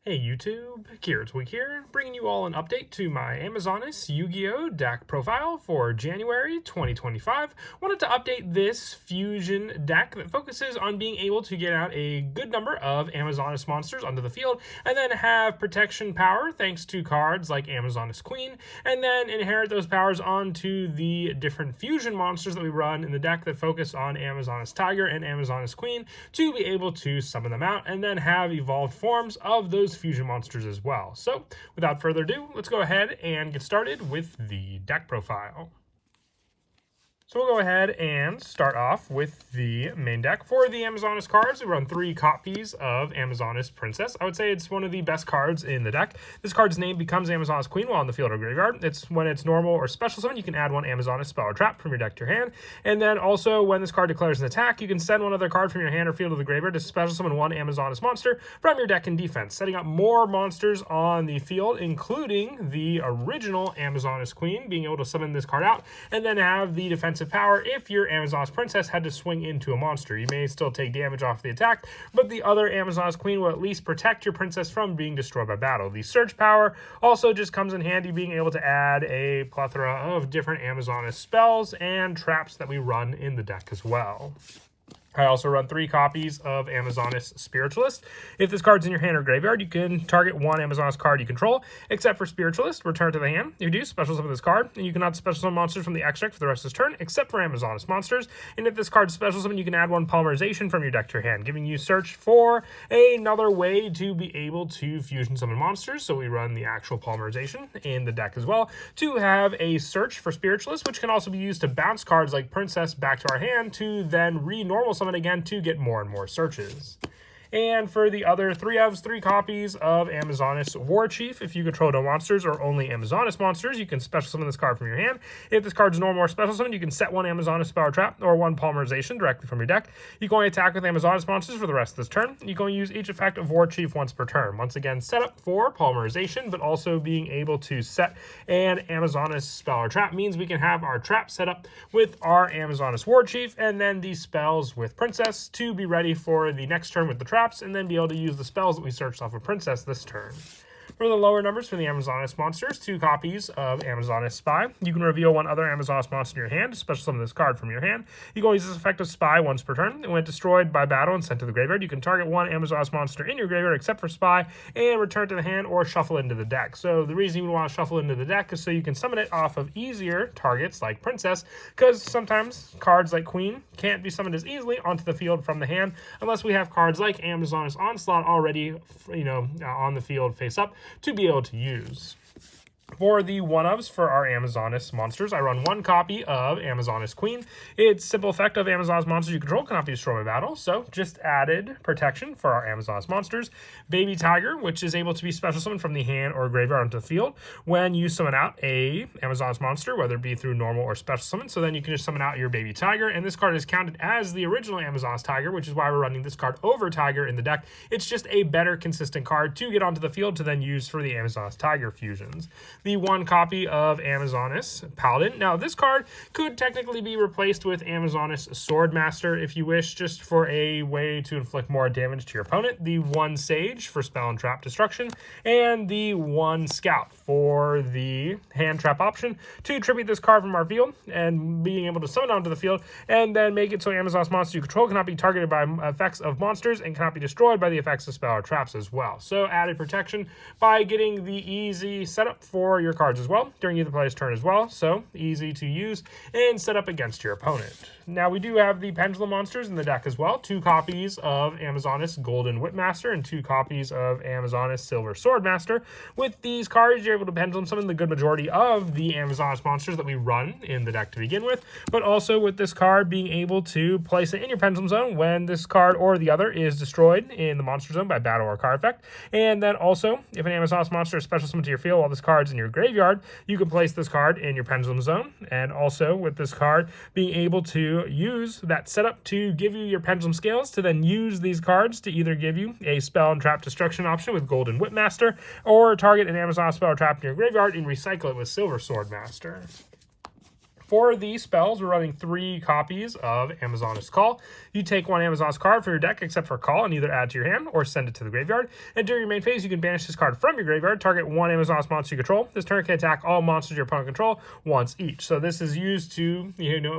Hey YouTube, Tweak here, bringing you all an update to my Amazonis Yu-Gi-Oh! Deck profile for January 2025. Wanted to update this fusion deck that focuses on being able to get out a good number of Amazonis monsters onto the field, and then have protection power thanks to cards like Amazonis Queen, and then inherit those powers onto the different fusion monsters that we run in the deck that focus on Amazonis Tiger and Amazonis Queen to be able to summon them out, and then have evolved forms of those fusion monsters as well. So without further ado, let's go ahead and get started with the deck profile. So we'll go ahead and start off with the main deck. For the Amazonis cards, we run 3 copies of Amazonis Princess. I would say it's one of the best cards in the deck. This card's name becomes Amazonis Queen while in the field or graveyard. It's when it's normal or special summon, you can add one Amazonis spell or trap from your deck to your hand. And then also when this card declares an attack, you can send one other card from your hand or field to the graveyard to special summon one Amazonis monster from your deck in defense, setting up more monsters on the field, including the original Amazonis Queen, being able to summon this card out, and then have the defensive power if your Amazonis Princess had to swing into a monster. You may still take damage off the attack, but the other Amazonis Queen will at least protect your princess from being destroyed by battle. The search power also just comes in handy, being able to add a plethora of different Amazonis spells and traps that we run in the deck as well. I also run 3 copies of Amazonis Spiritualist. If this card's in your hand or graveyard, you can target one Amazonis card you control, except for Spiritualist, return to the hand. You do special summon this card, and you cannot special summon monsters from the extract for the rest of this turn, except for Amazonis monsters. And if this card's special summon, you can add one Polymerization from your deck to your hand, giving you search for another way to be able to fusion summon monsters. So we run the actual Polymerization in the deck as well, to have a search for Spiritualist, which can also be used to bounce cards like Princess back to our hand to then re-normal summon again to get more and more searches. And for the other 3 copies of Amazonis War Chief, if you control no monsters or only Amazonis monsters, you can special summon this card from your hand. If this card's normal or special summon, you can set one Amazonis spell or trap or one Polymerization directly from your deck. You can only attack with Amazonis monsters for the rest of this turn. You can only use each effect of War Chief once per turn. Once again, set up for Polymerization, but also being able to set an Amazonis spell or trap means we can have our trap set up with our Amazonis War Chief, and then these spells with Princess to be ready for the next turn with the traps, and then be able to use the spells that we searched off of Princess this turn. For the lower numbers for the Amazonis monsters, 2 copies of Amazonis Spy. You can reveal one other Amazonis monster in your hand, special summon this card from your hand. You can only use this effect of Spy once per turn. And when destroyed by battle and sent to the graveyard, you can target one Amazonis monster in your graveyard except for Spy and return to the hand or shuffle into the deck. So the reason you would want to shuffle into the deck is so you can summon it off of easier targets like Princess, because sometimes cards like Queen can't be summoned as easily onto the field from the hand unless we have cards like Amazonis Onslaught already, on the field face up to be able to use. For the one-ofs for our Amazonis monsters, I run 1 copy of Amazonis Queen. Its simple effect of Amazonis monsters you control cannot be destroyed by battle, so just added protection for our Amazonis monsters. Baby Tiger, which is able to be special summoned from the hand or graveyard onto the field when you summon out a Amazonis monster, whether it be through normal or special summon. So then you can just summon out your Baby Tiger, and this card is counted as the original Amazonis Tiger, which is why we're running this card over Tiger in the deck. It's just a better consistent card to get onto the field to then use for the Amazonis Tiger fusions. The 1 copy of Amazonis Paladin. Now, this card could technically be replaced with Amazonis Swordmaster if you wish, just for a way to inflict more damage to your opponent. The 1 Sage for spell and trap destruction, and the 1 Scout for the hand trap option to tribute this card from our field and being able to summon onto the field, and then make it so Amazonis monsters you control cannot be targeted by effects of monsters and cannot be destroyed by the effects of spell or traps as well. So added protection by getting the easy setup for your cards as well during either player's turn as well, so easy to use and set up against your opponent. Now we do have the Pendulum monsters in the deck as well. 2 copies of Amazonis Golden Whipmaster and 2 copies of Amazonis Silver Swordmaster. With these cards, you're able to pendulum summon the good majority of the Amazonis monsters that we run in the deck to begin with, but also with this card being able to place it in your pendulum zone when this card or the other is destroyed in the monster zone by battle or card effect. And then also, if an Amazonis monster is special summoned to your field while this card's in your graveyard, you can place this card in your pendulum zone. And also with this card being able to use that setup to give you your pendulum scales to then use these cards to either give you a spell and trap destruction option with Golden Whipmaster, or target an Amazonis spell or trap in your graveyard and recycle it with Silver Swordmaster. For the spells, we're running 3 copies of Amazoness Call. You take 1 Amazoness card from your deck except for Call and either add to your hand or send it to the graveyard. And during your main phase, you can banish this card from your graveyard, target 1 Amazoness monster you control. This turn can attack all monsters your opponent control once each. So this is used to,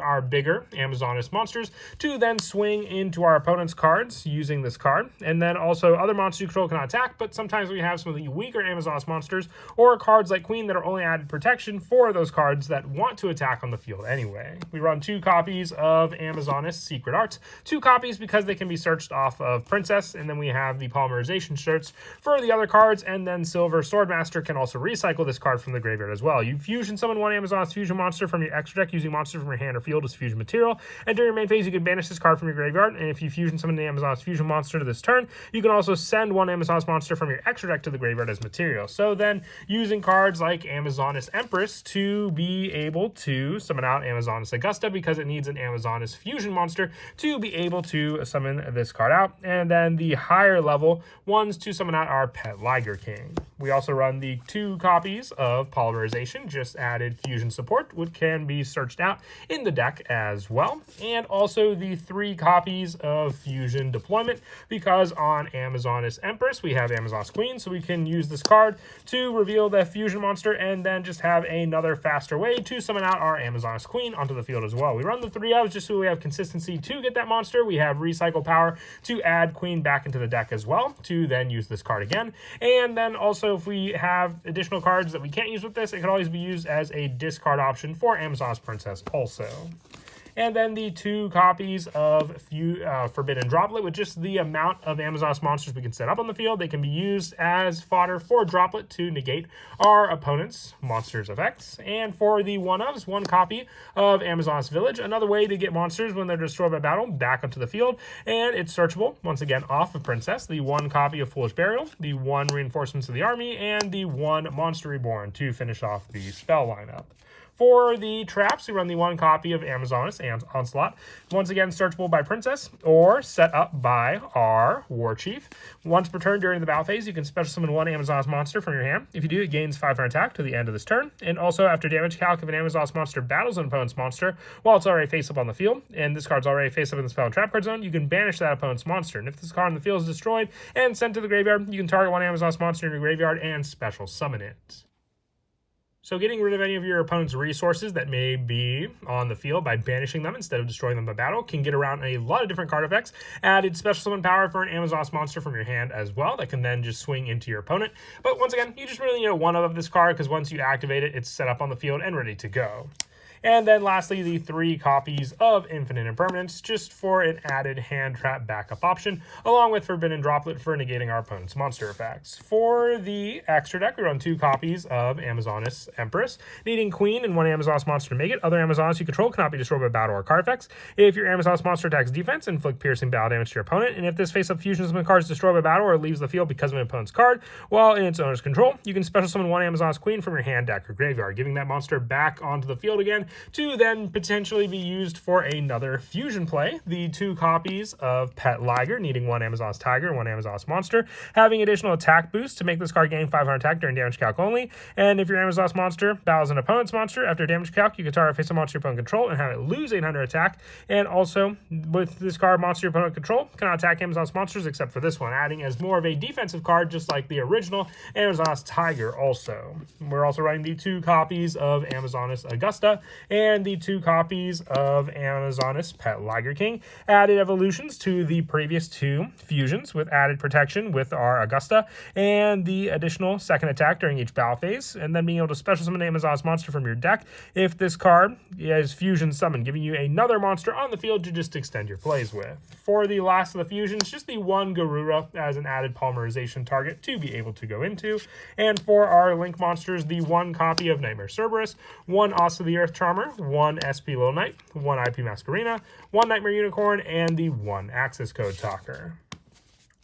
our bigger Amazoness monsters to then swing into our opponent's cards using this card. And then also other monsters you control cannot attack, but sometimes we have some of the weaker Amazoness monsters or cards like Queen that are only added protection for those cards that want to attack on the field anyway. We run 2 copies of Amazoness Secret Arts, 2 copies because they can be searched off of Princess, and then we have the polymerization shirts for the other cards, and then Silver Swordmaster can also recycle this card from the graveyard as well. You fusion summon 1 Amazoness fusion monster from your extra deck using monsters from your hand or field as fusion material, and during your main phase you can banish this card from your graveyard, and if you fusion summon an Amazoness fusion monster to this turn, you can also send 1 Amazoness monster from your extra deck to the graveyard as material. So then using cards like Amazoness Empress to be able to summon out Amazoness Augusta because it needs an Amazoness fusion monster to be able to summon this card out. And then the higher level ones to summon out our Pet Liger King. We also run the 2 copies of Polymerization, just added fusion support, which can be searched out in the deck as well. And also the 3 copies of Fusion Deployment, because on Amazoness Empress, we have Amazoness Queen, so we can use this card to reveal the fusion monster and then just have another faster way to summon out our Amazoness Queen onto the field as well. We run the 3 ofs just so we have consistency to get that monster. We have recycle power to add Queen back into the deck as well to then use this card again. And then also if we have additional cards that we can't use with this, it can always be used as a discard option for Amazoness Princess also. And then the 2 copies of Forbidden Droplet, with just the amount of Amazoness monsters we can set up on the field. They can be used as fodder for Droplet to negate our opponent's monsters' effects. And for the 1-ofs, 1 copy of Amazoness Village, another way to get monsters when they're destroyed by battle back onto the field. And it's searchable, once again, off of Princess. The 1 copy of Foolish Burial, the 1 Reinforcements of the Army, and the 1 Monster Reborn to finish off the spell lineup. For the traps, we run the 1 copy of Amazoness and Onslaught. Once again, searchable by Princess or set up by our War Chief. Once per turn during the battle phase, you can special summon 1 Amazoness monster from your hand. If you do, it gains 500 attack to the end of this turn. And also, after damage calc, if an Amazoness monster battles an opponent's monster while it's already face up on the field, and this card's already face up in the spell and trap card zone, you can banish that opponent's monster. And if this card in the field is destroyed and sent to the graveyard, you can target 1 Amazoness monster in your graveyard and special summon it. So getting rid of any of your opponent's resources that may be on the field by banishing them instead of destroying them by battle can get around a lot of different card effects. Added special summon power for an Amazoness monster from your hand as well that can then just swing into your opponent. But once again, you just really need 1 of this card because once you activate it, it's set up on the field and ready to go. And then lastly, the 3 copies of Infinite Impermanence, just for an added hand trap backup option, along with Forbidden Droplet for negating our opponent's monster effects. For the extra deck, we run 2 copies of Amazoness Empress, needing Queen and 1 Amazoness monster to make it. Other Amazoness you control cannot be destroyed by battle or card effects. If your Amazoness monster attacks defense, inflict piercing battle damage to your opponent. And if this face-up fusion summon card is destroyed by battle or leaves the field because of an opponent's card while in its owner's control, you can special summon 1 Amazoness Queen from your hand, deck, or graveyard, giving that monster back onto the field again to then potentially be used for another fusion play. The 2 copies of Pet Liger, needing 1 Amazoness Tiger and 1 Amazoness Monster, having additional attack boost to make this card gain 500 attack during damage calc only. And if your Amazoness monster battles an opponent's monster after damage calc, you can target face a monster your opponent control and have it lose 800 attack. And also, with this card, monster your opponent control cannot attack Amazoness monsters except for this one, adding as more of a defensive card just like the original Amazoness Tiger also. We're also running the 2 copies of Amazoness Augusta and the 2 copies of Amazoness Pet Liger King. Added evolutions to the previous 2 fusions with added protection with our Augusta and the additional second attack during each battle phase, and then being able to special summon an Amazoness monster from your deck if this card is fusion summoned, giving you another monster on the field to just extend your plays with. For the last of the fusions, just the 1 Garura as an added polymerization target to be able to go into. And for our link monsters, the 1 copy of Nightmare Cerberus, 1 Os of the Earth Charmer, 1 SP Little Knight, 1 IP Masquerena, 1 Nightmare Unicorn, and the 1 Access Code Talker.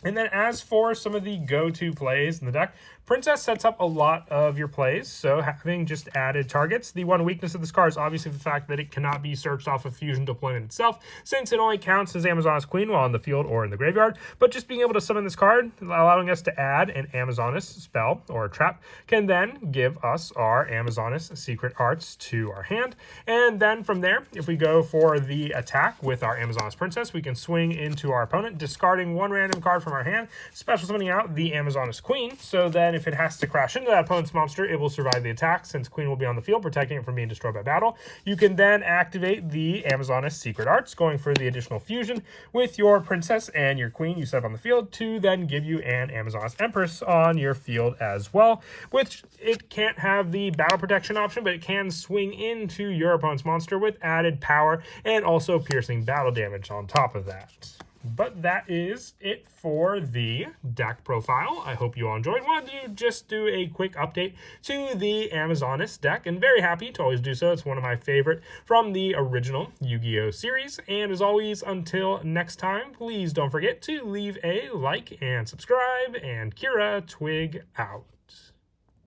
And then as for some of the go-to plays in the deck, Princess sets up a lot of your plays, so having just added targets. The one weakness of this card is obviously the fact that it cannot be searched off of Fusion Deployment itself, since it only counts as Amazoness Queen while in the field or in the graveyard. But just being able to summon this card, allowing us to add an Amazoness spell or a trap, can then give us our Amazoness Secret Arts to our hand. And then from there, if we go for the attack with our Amazoness Princess, we can swing into our opponent, discarding one random card from our hand, special summoning out the Amazoness Queen. So then if it has to crash into that opponent's monster, it will survive the attack since Queen will be on the field, protecting it from being destroyed by battle. You can then activate the Amazoness Secret Arts, going for the additional fusion with your Princess and your Queen you set up on the field to then give you an Amazoness Empress on your field as well, which it can't have the battle protection option, but it can swing into your opponent's monster with added power and also piercing battle damage on top of that. But that is it for the deck profile. I hope you all enjoyed. Wanted to just do a quick update to the Amazoness deck, and very happy to always do so. It's one of my favorite from the original Yu-Gi-Oh series. And as always, until next time, please don't forget to leave a like and subscribe, and Kira Twig out.